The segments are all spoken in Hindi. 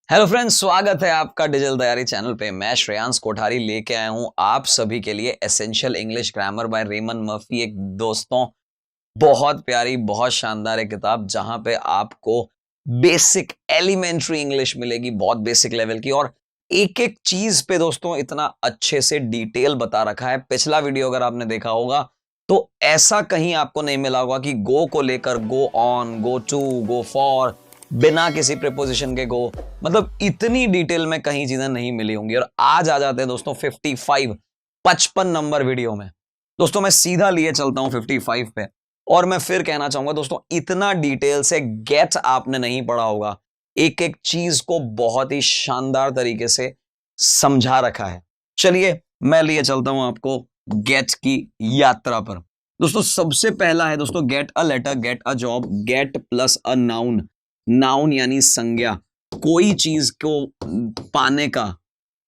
हेलो फ्रेंड्स, स्वागत है आपका डिजिटल तैयारी चैनल पे। मैं श्रेयांश कोठारी लेके आया हूं आप सभी के लिए essential English grammar by Raymond Murphy. एक दोस्तों बहुत प्यारी, बहुत शानदार एक किताब जहां पे आपको बेसिक एलिमेंट्री इंग्लिश मिलेगी, बहुत बेसिक लेवल की, और एक एक चीज पे दोस्तों इतना अच्छे से डिटेल बता रखा है। पिछला वीडियो अगर आपने देखा होगा तो ऐसा कहीं आपको नहीं मिला होगा कि गो को लेकर go on, go to, go for, बिना किसी प्रीपोजिशन के गो, मतलब इतनी डिटेल में कहीं चीजें नहीं मिली होंगी। और आज आ जाते हैं दोस्तों 55 नंबर वीडियो में। दोस्तों मैं सीधा लिए चलता हूं 55 पे, और मैं फिर कहना चाहूंगा दोस्तों, इतना डिटेल से गेट आपने नहीं पढ़ा होगा। एक एक चीज को बहुत ही शानदार तरीके से समझा रखा है। चलिए मैं लिए चलता हूं आपको गेट की यात्रा पर। दोस्तों सबसे पहला है दोस्तों, get a letter, get a job, get plus a noun. Noun यानी संज्ञा, कोई चीज को पाने का।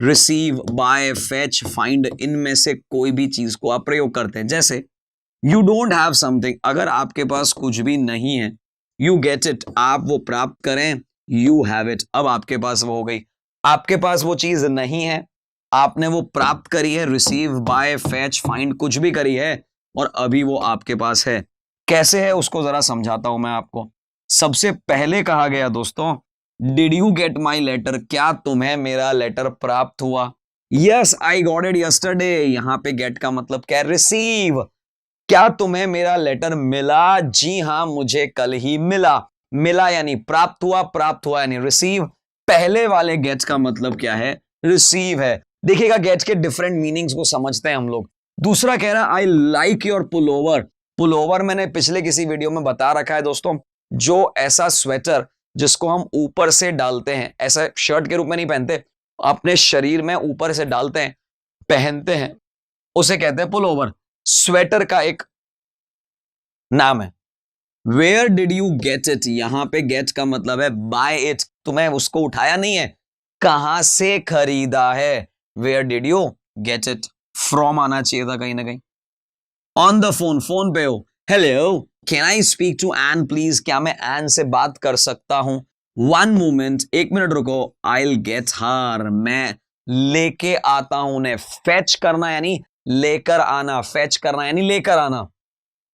रिसीव, बाय, फेच, फाइंड, इनमें से कोई भी चीज को आप प्रयोग करते हैं। जैसे यू डोंट हैव समथिंग, अगर आपके पास कुछ भी नहीं है। यू गेट इट, आप वो प्राप्त करें। यू हैव इट, अब आपके पास वो हो गई। आपके पास वो चीज नहीं है, आपने वो प्राप्त करी है। रिसीव, बाय, फेच, फाइंड, कुछ भी करी है और अभी वो आपके पास है। कैसे है उसको जरा समझाता हूं मैं आपको। सबसे पहले कहा गया दोस्तों, did you get my letter, क्या तुम्हें मेरा लेटर प्राप्त हुआ। Yes I got it yesterday, यहां पे गेट का मतलब क्या है, रिसीव। क्या तुम्हें मेरा लेटर मिला, जी हां मुझे कल ही मिला। मिला यानी प्राप्त हुआ, प्राप्त हुआ यानी रिसीव। पहले वाले गेट का मतलब क्या है, रिसीव है। देखिएगा गेट के डिफरेंट मीनिंग्स को समझते हैं हम लोग। दूसरा कह रहा है I like your pullover. Pullover मैंने पिछले किसी वीडियो में बता रखा है दोस्तों, जो ऐसा स्वेटर जिसको हम ऊपर से डालते हैं, ऐसा शर्ट के रूप में नहीं पहनते, अपने शरीर में ऊपर से डालते हैं, पहनते हैं, उसे कहते हैं पुलोवर। स्वेटर का एक नाम है। Where did you get it, यहां पे गेट का मतलब है बाय इट, तुम्हें उसको उठाया नहीं है, कहां से खरीदा है। Where did you get it, from आना चाहिए था कहीं ना कहीं। ऑन द फोन, फोन पे हो। Hello can I speak to Ann please, क्या मैं एन से बात कर सकता हूं। वन मोमेंट, एक मिनट रुको। आई गेट हार, मैं लेके आता हूं उन्हें। फेच करना यानी लेकर आना, फेच करना यानी लेकर आना।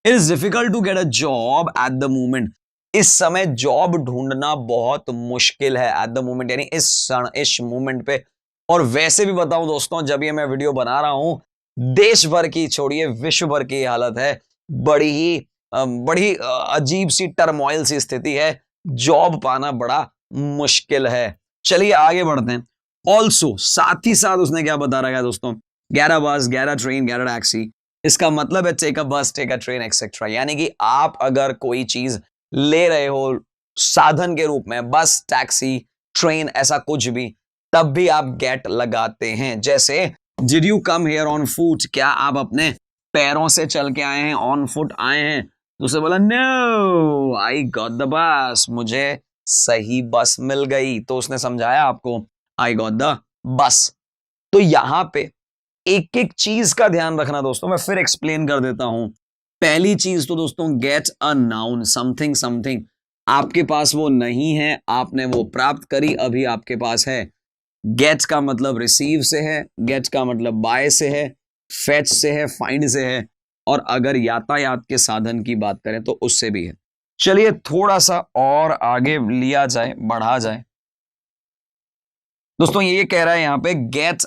It is difficult to get a job at the moment, इस समय जॉब ढूंढना बहुत मुश्किल है। एट द मोमेंट यानी इस मोमेंट पे। और वैसे भी बताऊं दोस्तों, जब ये मैं वीडियो बना रहा हूं, देश भर की छोड़िए विश्व भर की हालत है, बड़ी अजीब सी टर्मोइल सी स्थिति है। जॉब पाना बड़ा मुश्किल है। चलिए आगे बढ़ते हैं। ऑल्सो, साथ ही साथ उसने क्या बता रखा है दोस्तों, 11 बस, 11 ट्रेन, 11 टैक्सी। इसका मतलब है टेक अ बस, टेक अ ट्रेन एक्सेट्रा, यानी कि आप अगर कोई चीज ले रहे हो साधन के रूप में, बस, टैक्सी, ट्रेन, ऐसा कुछ भी, तब भी आप गेट लगाते हैं। जैसे did you come here on foot, क्या आप अपने पैरों से चल के आए हैं, ऑन फुट आए हैं। तो उसे बोला no I got the bus, मुझे सही बस मिल गई। तो उसने समझाया आपको आई गॉट द बस। तो यहां पे एक एक चीज का ध्यान रखना दोस्तों, मैं फिर एक्सप्लेन कर देता हूं। पहली चीज तो दोस्तों, get a noun, something something, आपके पास वो नहीं है, आपने वो प्राप्त करी, अभी आपके पास है। गेट का मतलब रिसीव से है, गेट का मतलब बाय से है, फेच से है, फाइंड से है, और अगर यातायात के साधन की बात करें तो उससे भी है। चलिए थोड़ा सा और आगे लिया जाए, बढ़ा जाए। दोस्तों ये कह रहा है यहां पे गेट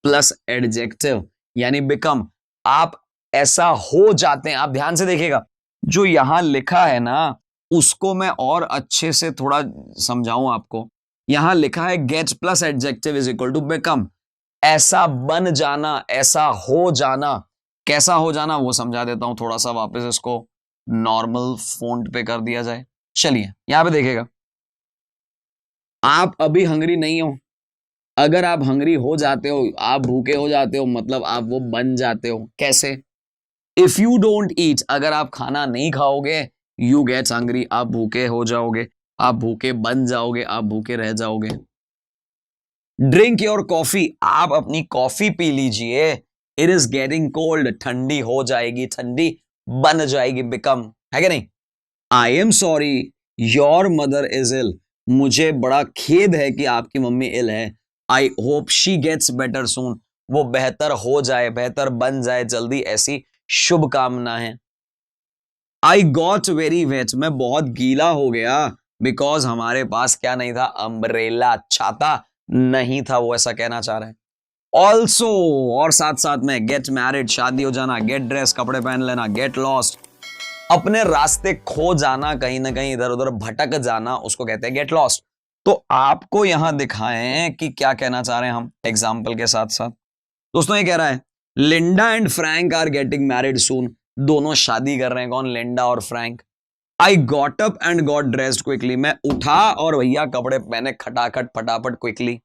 प्लस एडजेक्टिव यानी बिकम, आप ऐसा हो जाते हैं। आप ध्यान से देखिएगा, जो यहां लिखा है ना, उसको मैं और अच्छे से थोड़ा समझाऊं आपको। यहां लिखा है get plus adjective is equal to become, ऐसा बन जाना, ऐसा हो जाना। कैसा हो जाना वो समझा देता हूं थोड़ा सा, वापस इसको नॉर्मल फोंट पे कर दिया जाए। चलिए यहां पे देखिएगा, आप अभी हंगरी नहीं हो, अगर आप हंगरी हो जाते हो, आप भूखे हो जाते हो, मतलब आप वो बन जाते हो। कैसे, इफ यू डोंट ईट, अगर आप खाना नहीं खाओगे, यू गेट हंगरी, आप भूखे हो जाओगे, आप भूखे बन जाओगे, आप भूखे रह जाओगे। ड्रिंक योर कॉफी, आप अपनी कॉफी पी लीजिए। इट इज गेटिंग कोल्ड, ठंडी हो जाएगी, ठंडी बन जाएगी, बिकम, है कि नहीं। I am sorry your mother is ill, मुझे बड़ा खेद है कि आपकी मम्मी इल है। I hope she gets better soon, वो बेहतर हो जाए, बेहतर बन जाए जल्दी, ऐसी शुभकामना है। आई गॉट वेरी वेट, मैं बहुत गीला हो गया, बिकॉज हमारे पास क्या नहीं था, अम्ब्रेला, छाता नहीं था, वो ऐसा कहना चाह रहे हैं। ऑल्सो, और साथ साथ में, गेट मैरिड, शादी हो जाना, गेट ड्रेस, कपड़े पहन लेना, गेट लॉस्ट, अपने रास्ते खो जाना, कहीं ना कहीं इधर उधर भटक जाना, उसको कहते हैं गेट लॉस्ट। तो आपको यहां दिखाएं कि क्या कहना चाह रहे हैं हम एग्जाम्पल के साथ साथ। दोस्तों ये कह रहा है Linda and Frank are getting married soon, दोनों शादी कर रहे हैं, कौन, लिंडा और Frank. I got up and got dressed quickly, मैं उठा और भैया कपड़े पहने खटाखट फटाफट quickly.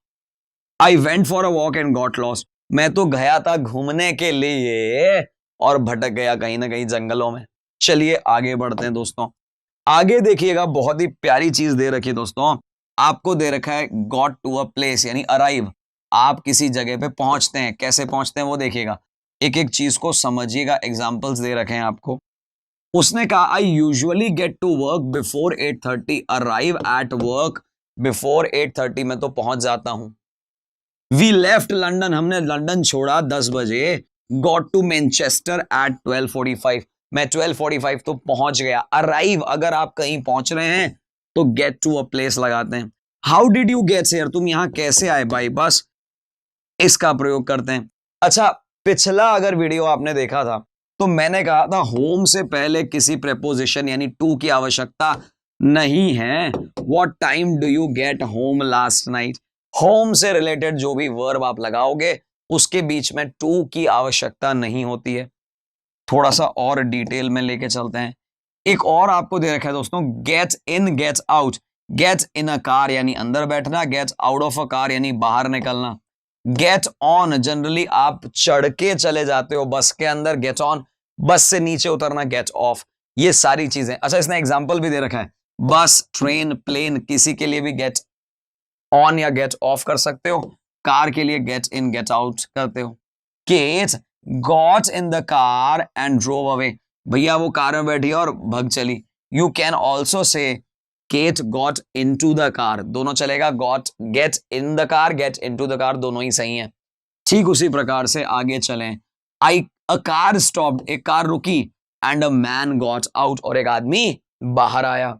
I went for a walk and got lost, मैं तो गया था घूमने के लिए और भटक गया कहीं ना कहीं जंगलों में। चलिए आगे बढ़ते हैं दोस्तों। आगे देखिएगा, बहुत ही प्यारी चीज दे रखी है दोस्तों, आपको दे रखा है गॉट टू अ प्लेस, यानी अराइव, आप किसी जगह पे पहुंचते हैं, कैसे पहुंचते हैं वो देखिएगा, एक एक चीज को समझिएगा, एग्जांपल्स दे रखे हैं आपको। उसने कहा I usually get to work before 8:30, arrive at work before 8:30, मैं तो पहुंच जाता हूं। वी लेफ्ट लंडन, हमने लंदन छोड़ा 10 बजे। गॉट टू मैनचेस्टर एट 12:45, मैं 12:45 तो पहुंच गया। अराइव, अगर आप कहीं पहुंच रहे हैं तो गेट टू अ प्लेस लगाते हैं। How did you get here, तुम यहां कैसे आए, बाई बस, इसका प्रयोग करते हैं। अच्छा, पिछला अगर वीडियो आपने देखा था तो मैंने कहा था होम से पहले किसी प्रेपोजिशन यानी टू की आवश्यकता नहीं है। What time do you get home last night, home से रिलेटेड जो भी वर्ब आप लगाओगे उसके बीच में टू की आवश्यकता नहीं होती है। थोड़ा सा और डिटेल में लेके चलते हैं। एक और आपको दे रखा है दोस्तों, get in get out, get in a car यानी अंदर बैठना, get out of a car यानी बाहर निकलना। गेट ऑन, जनरली आप चढ़ के चले जाते हो बस के अंदर, गेट ऑन, बस से नीचे उतरना, गेट ऑफ, ये सारी चीजें। अच्छा, इसने एग्जाम्पल भी दे रखा है, बस, ट्रेन, प्लेन, किसी के लिए भी गेट ऑन या गेट ऑफ कर सकते हो, कार के लिए गेट इन गेट आउट करते हो। Kate got in the car and drove away, भैया वो कार में बैठी और भग चली। You can also say Kate got into the car, दोनों चलेगा, got, get in the car, get into the car, दोनों ही सही है। ठीक उसी प्रकार से आगे चलें। आई अ कार स्टॉप्ड, एक कार रुकी, and a man got out, और एक आदमी बाहर आया।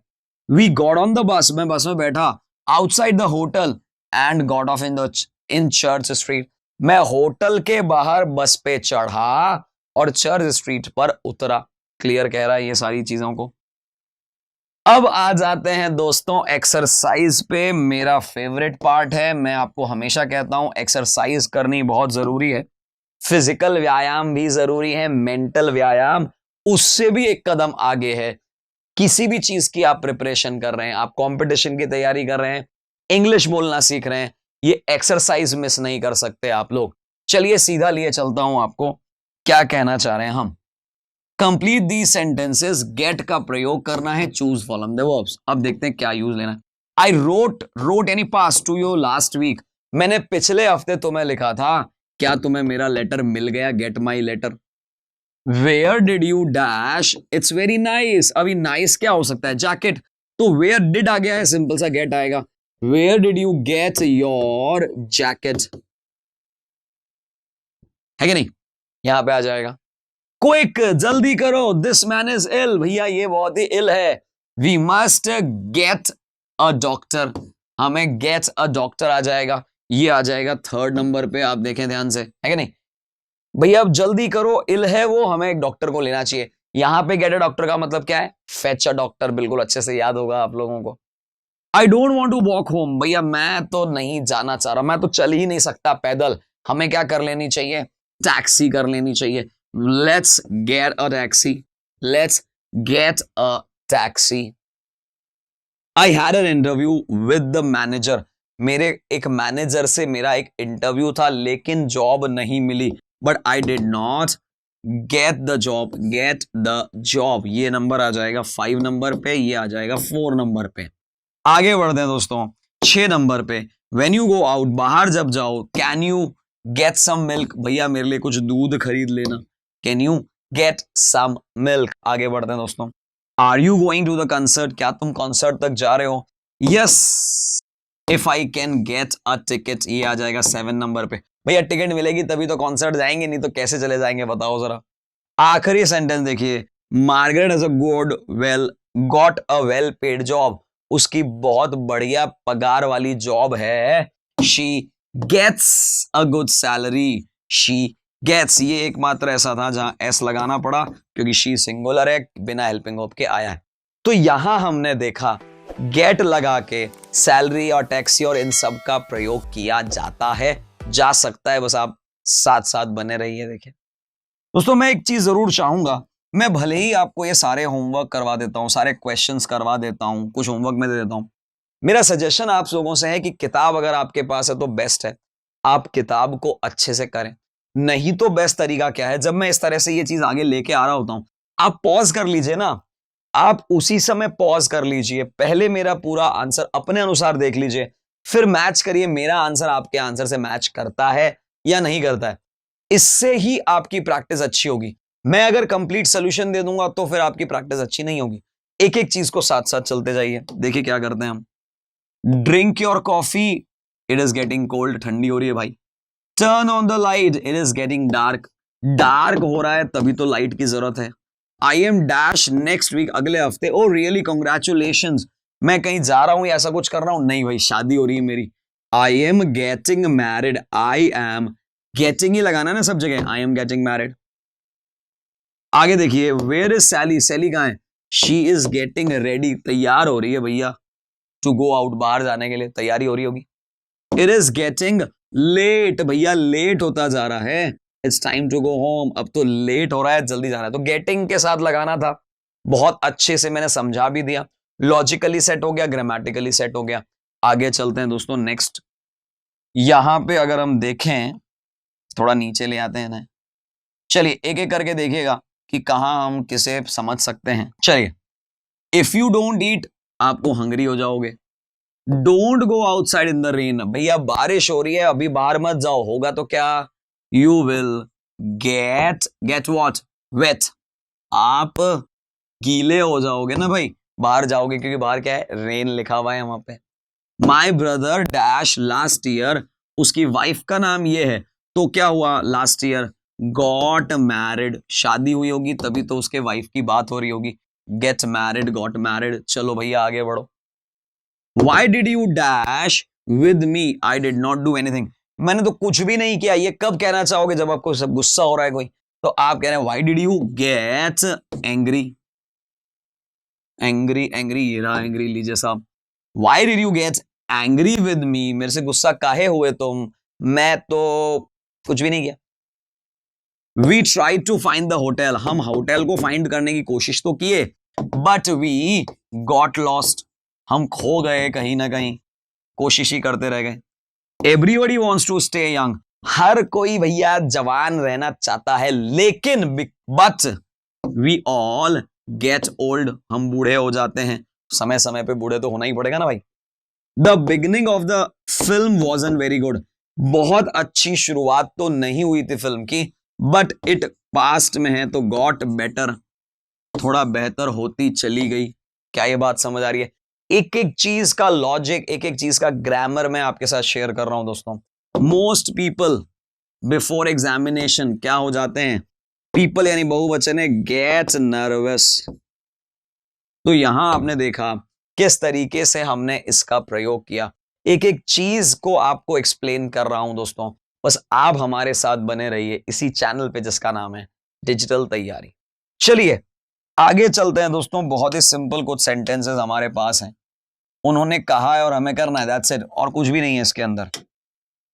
We got on the bus, मैं बस में बैठा, outside the hotel and got off in church street, मैं होटल के बाहर बस पे चढ़ा और चर्च स्ट्रीट पर उतरा। क्लियर कह रहा है ये सारी चीजों को। अब आ जाते हैं दोस्तों एक्सरसाइज पे, मेरा फेवरेट पार्ट है। मैं आपको हमेशा कहता हूं एक्सरसाइज करनी बहुत जरूरी है, फिजिकल व्यायाम भी जरूरी है, मेंटल व्यायाम उससे भी एक कदम आगे है। किसी भी चीज की आप प्रिपरेशन कर रहे हैं, आप कंपटीशन की तैयारी कर रहे हैं, इंग्लिश बोलना सीख रहे हैं, ये एक्सरसाइज मिस नहीं कर सकते आप लोग। चलिए सीधा लिए चलता हूं, आपको क्या कहना चाह रहे हैं हम। कंप्लीट दी सेंटेंसेस, गेट का प्रयोग करना है, चूज फ्रॉम द वर्ब्स। अब देखते हैं क्या यूज लेना है। आई रोट, रोट यानी पास, टू यू लास्ट वीक, मैंने पिछले हफ्ते तुम्हें लिखा था, क्या तुम्हें मेरा लेटर मिल गया, get my letter. Where did you dash, it's very nice, अभी नाइस क्या हो सकता है, जैकेट, तो वेयर डिड आ गया है, सिंपल सा गेट आएगा। Where did you get your jacket, है कि नहीं, यहां पे आ जाएगा। क्विक, जल्दी करो, दिस मैन इज इल, भैया ये बहुत ही इल है। We must get a doctor, हमें गेट अ डॉक्टर आ जाएगा, ये आ जाएगा थर्ड नंबर पे, आप देखें ध्यान से, है कि नहीं। भैया अब जल्दी करो, इल है वो, हमें एक डॉक्टर को लेना चाहिए। यहां पे गेट अ डॉक्टर का मतलब क्या है, फेच अ डॉक्टर, बिल्कुल अच्छे से याद होगा आप लोगों को। I don't want to walk home, भैया मैं तो नहीं जाना चाह रहा, मैं तो चल ही नहीं सकता पैदल, हमें क्या कर लेनी चाहिए, टैक्सी कर लेनी चाहिए। Let's get a taxi, let's get a taxi. I had an interview with the manager, मेरे एक मैनेजर से मेरा एक इंटरव्यू था लेकिन जॉब नहीं मिली, but I did not get the job, get the job, ये नंबर आ जाएगा 5 नंबर पे, ये आ जाएगा 4 नंबर पे। आगे बढ़ते हैं दोस्तों 6 नंबर पे, व्हेन यू गो आउट, बाहर जब जाओ, can you get some milk, भैया मेरे लिए कुछ दूध खरीद लेना, can you get some milk. आगे बढ़ते हैं दोस्तों, are you going to the concert, क्या तुम कॉन्सर्ट तक जा रहे हो, yes, if I can get a ticket, ये आ जाएगा 7 नंबर पे। भैया टिकट मिलेगी तभी तो कॉन्सर्ट जाएंगे, नहीं तो कैसे चले जाएंगे बताओ जरा। आखिरी सेंटेंस देखिए, Margaret has a good well got a well paid job, उसकी बहुत बढ़िया पगार वाली जॉब है। She gets a good salary, she gets, ये एकमात्र ऐसा था जहां एस लगाना पड़ा क्योंकि शी सिंगुलर है, बिना हेल्पिंग ऑफ के आया है। तो यहां हमने देखा गेट लगा के सैलरी और टैक्सी और इन सब का प्रयोग किया जाता है, जा सकता है, बस आप साथ साथ बने रहिए। देखिए दोस्तों, मैं एक चीज जरूर चाहूंगा, मैं भले ही आपको ये सारे होमवर्क करवा देता हूं, सारे क्वेश्चंस करवा देता हूं, कुछ होमवर्क में दे देता हूं, मेरा सजेशन आप लोगों से है कि किताब अगर आपके पास है तो बेस्ट है, आप किताब को अच्छे से करें। नहीं तो बेस्ट तरीका क्या है, जब मैं इस तरह से ये चीज आगे लेके आ रहा होता हूं, आप पॉज कर लीजिए ना, आप उसी समय पॉज कर लीजिए, पहले मेरा पूरा आंसर अपने अनुसार देख लीजिए, फिर मैच करिए मेरा आंसर आपके आंसर से मैच करता है या नहीं करता है। इससे ही आपकी प्रैक्टिस अच्छी होगी। मैं अगर कंप्लीट सोल्यूशन दे दूंगा तो फिर आपकी प्रैक्टिस अच्छी नहीं होगी। एक एक चीज को साथ साथ चलते जाइए। देखिए क्या करते हैं हम, drink your coffee, it is getting cold, ठंडी हो रही है भाई। Turn on the light, it is getting dark, dark हो रहा है तभी तो लाइट की जरूरत है। I am dash next week, अगले हफ्ते, ओ रियली कंग्रेचुलेशन, मैं कहीं जा रहा हूं या ऐसा कुछ कर रहा हूं, नहीं भाई शादी हो रही है मेरी। I am getting married, I am getting ही लगाना है ना सब जगह, आई एम गेटिंग मैरिड। आगे देखिए, वेयर इज सैली, सैली कहां है, शी इज गेटिंग रेडी, तैयार हो रही है भैया टू गो आउट, बाहर जाने के लिए तैयारी हो रही होगी। इट इज गेटिंग लेट, भैया लेट होता जा रहा है, it's time to go home, अब तो लेट हो रहा है, जल्दी जाना है। तो गेटिंग के साथ लगाना था, बहुत अच्छे से मैंने समझा भी दिया, लॉजिकली सेट हो गया, ग्रामेटिकली सेट हो गया। आगे चलते हैं दोस्तों नेक्स्ट। यहां पे अगर हम देखें, थोड़ा नीचे ले आते हैं ना, चलिए एक एक करके देखिएगा कि कहां हम किसे समझ सकते हैं। चलिए, इफ यू डोंट ईट, आपको हंग्री हो जाओगे। Don't go outside in the rain, भैया बारिश हो रही है अभी बाहर मत जाओ, होगा तो क्या, you will get what, wet, आप गीले हो जाओगे ना भाई, बाहर जाओगे, क्योंकि बाहर क्या है, रेन लिखा हुआ है वहां पे। My brother dash last year, उसकी वाइफ का नाम ये है, तो क्या हुआ लास्ट ईयर, गॉट मैरिड, शादी हुई होगी तभी तो उसके वाइफ की बात हो रही होगी, गेट मैरिड, गॉट मैरिड। चलो भैया आगे बढ़ो। Why did you dash with me? I did not do anything. मैंने तो कुछ भी नहीं किया। ये कब कहना चाहोगे, जब आपको सब गुस्सा हो रहा है कोई, तो आप कह रहे हैं why did you get angry? Angry ये रहा एंग्री, लीजिए साहब। Why did you get angry with me? मेरे से गुस्सा काहे हुए तुम, मैं तो कुछ भी नहीं किया। We tried to find the hotel, हम होटल को फाइंड करने की कोशिश तो किए, but we got lost, हम खो गए कहीं ना कहीं, कोशिश ही करते रह गए। Everybody wants to stay young, हर कोई भैया जवान रहना चाहता है, लेकिन but we all get old, हम बूढ़े हो जाते हैं, समय समय पे बूढ़े तो होना ही पड़ेगा ना भाई। The beginning of the film वॉजन very good, बहुत अच्छी शुरुआत तो नहीं हुई थी फिल्म की, बट इट पास्ट में है तो गॉट बेटर, थोड़ा बेहतर होती चली गई। क्या ये बात समझ आ रही है? एक एक चीज का लॉजिक, एक एक चीज का ग्रामर मैं आपके साथ शेयर कर रहा हूं दोस्तों। मोस्ट पीपल बिफोर एग्जामिनेशन क्या हो जाते हैं, पीपल यानी बहुवचन है, गेट नर्वस। तो यहां आपने देखा किस तरीके से हमने इसका प्रयोग किया, एक एक चीज को आपको एक्सप्लेन कर रहा हूं दोस्तों, बस आप हमारे साथ बने रहिए इसी चैनल पे जिसका नाम है डिजिटल तैयारी। चलिए आगे चलते हैं दोस्तों, बहुत ही सिंपल कुछ सेंटेंसेस हमारे पास हैं, उन्होंने कहा है और हमें करना है, दैट्स इट, और कुछ भी नहीं है इसके अंदर।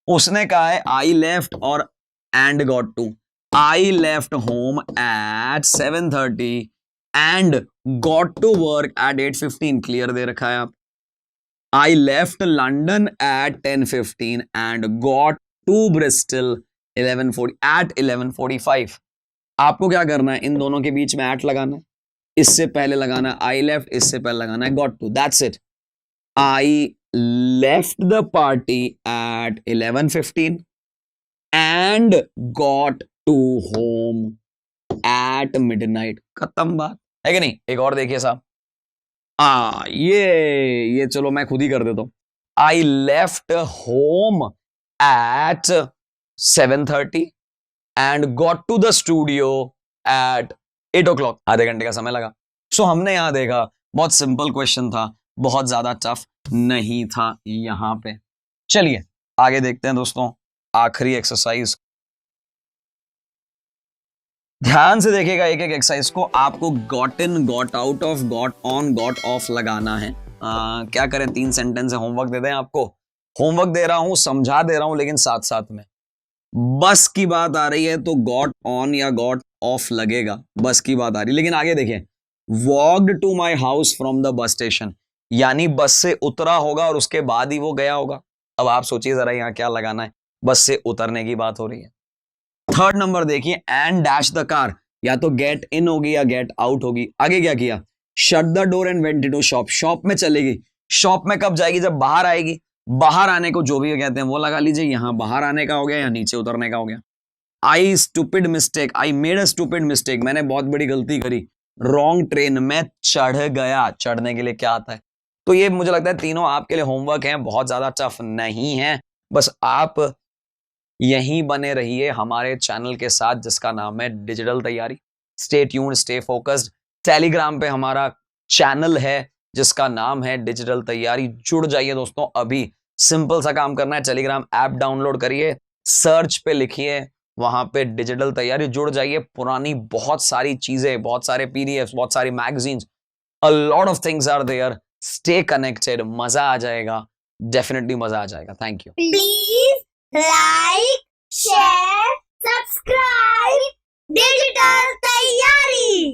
उसने कहा है आई लेफ्ट और and got to, I left home at 7:30 and got to work at 8:15, clear दे रखा है आप। I left London at 10:15 and got to Bristol 11:45। आपको क्या करना है, इन दोनों के बीच में एट लगाना है, इससे पहले लगाना है आई लेफ्ट, इससे पहले लगाना है got to, that's it. I left the party at 11:15 and got to home at midnight, खत्म बात है कि नहीं। एक और देखिए साहब, ये चलो मैं खुद ही कर देता हूं। I left home at 7:30 and got to the studio at 8 o'clock। आधे घंटे का समय लगा। सो हमने यहां देखा बहुत सिंपल क्वेश्चन था, बहुत ज्यादा टफ नहीं था यहां पे। चलिए आगे देखते हैं दोस्तों, आखिरी एक्सरसाइज। ध्यान से देखिएगा एक एक एक्सरसाइज को। आपको got in, got out of, got on, got off लगाना है। क्या करें, 3 सेंटेंस है, होमवर्क दे दें आपको। होमवर्क दे रहा हूं, समझा दे रहा हूं, लेकिन साथ साथ में बस की बात आ रही है तो गॉट ऑन या गॉट ऑफ लगेगा, बस की बात आ रही। लेकिन आगे देखिए, walked to my house from the bus station, यानी बस से उतरा होगा और उसके बाद ही वो गया होगा। अब आप सोचिए जरा यहां क्या लगाना है, बस से उतरने की बात हो रही है। थर्ड नंबर देखिए, एंड डैश द कार, या तो गेट इन होगी या गेट आउट होगी। आगे क्या किया, shut the door and went into shop, shop में चलेगी। शॉप में कब जाएगी, जब बाहर आएगी। बाहर आने को जो भी कहते हैं वो लगा लीजिए, यहां बाहर आने का हो गया या नीचे उतरने का हो गया। I stupid mistake, I made a stupid mistake, मैंने बहुत बड़ी गलती करी। रॉन्ग ट्रेन में चढ़ गया, चढ़ने के लिए क्या आता है। तो ये मुझे लगता है तीनों आपके लिए होमवर्क हैं, बहुत ज्यादा टफ नहीं है। बस आप यहीं बने रहिए हमारे चैनल के साथ जिसका नाम है डिजिटल तैयारी। Stay tuned, stay focused. Telegram पे हमारा चैनल है जिसका नाम है डिजिटल तैयारी, जुड़ जाइए दोस्तों अभी। सिंपल सा काम करना है, टेलीग्राम ऐप डाउनलोड करिए, सर्च पे लिखिए, वहां पे डिजिटल तैयारी, जुड़ जाइए। पुरानी बहुत सारी चीजें, बहुत सारे पीडीएफ, बहुत सारी magazines, a lot of things are there. Stay connected, मजा आ जाएगा, डेफिनेटली मजा आ जाएगा। Thank you. Please like, share, subscribe, Digital Taiyari.